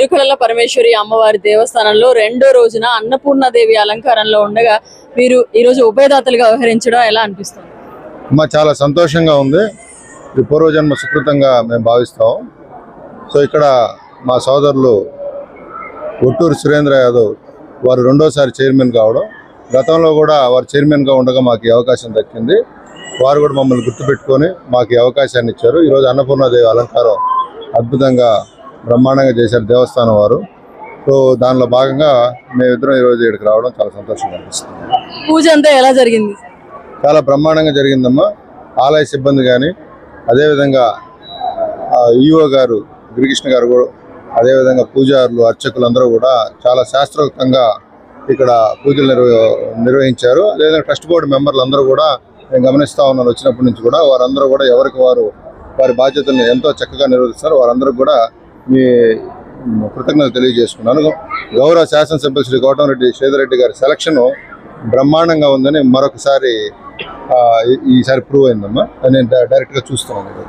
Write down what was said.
ఇరుకులల పరమేశ్వరి అమ్మవారి దేవస్థానంలో రెండో రోజున అన్నపూర్ణాదేవి అలంకారంలో ఉండగా మీరు ఈరోజు ఉభయదాతలుగా వ్యవహరించడం ఎలా అనిపిస్తుంది? చాలా సంతోషంగా ఉంది. ఈ పూర్వజన్మ సుకృతంగా మేము భావిస్తాం. సో ఇక్కడ మా సోదరులు ఒట్టూరు సురేంద్ర యాదవ్ వారు రెండోసారి చైర్మన్ కావడం, గతంలో కూడా వారు చైర్మన్గా ఉండగా మాకు ఈ అవకాశం దక్కింది. వారు కూడా మమ్మల్ని గుర్తుపెట్టుకొని మాకు ఈ అవకాశాన్ని ఇచ్చారు. ఈరోజు అన్నపూర్ణాదేవి అలంకారం అద్భుతంగా బ్రహ్మాండంగా చేశారు దేవస్థానం వారు. సో దానిలో భాగంగా మేమిద్దరం ఈరోజు ఇక్కడికి రావడం చాలా సంతోషంగా అనిపిస్తుంది. పూజ అంతా ఎలా జరిగింది? చాలా బ్రహ్మాండంగా జరిగిందమ్మా. ఆలయ సిబ్బంది కానీ, అదేవిధంగా ఈఓ గారు గిరికృష్ణ గారు కూడా, అదేవిధంగా పూజారులు అర్చకులు అందరూ కూడా చాలా శాస్త్రోక్తంగా ఇక్కడ పూజలు నిర్వహించారు. అదేవిధంగా ట్రస్ట్ బోర్డు మెంబర్లు అందరూ కూడా నేను గమనిస్తూ ఉన్నాను వచ్చినప్పటి నుంచి కూడా వారందరూ కూడా ఎవరికి వారి బాధ్యతలను ఎంతో చక్కగా నిర్వహిస్తారు. వారందరూ కూడా మీ కృతజ్ఞతలు తెలియజేసుకున్నాను. గౌరవ శాసనసభ్యులు శ్రీ కోటమిరెడ్డి శ్రీధర్ గారి సెలక్షన్ బ్రహ్మాండంగా ఉందని మరొకసారి ఈసారి ప్రూవ్ అయిందమ్మా. నేను డైరెక్ట్గా చూస్తున్నాను.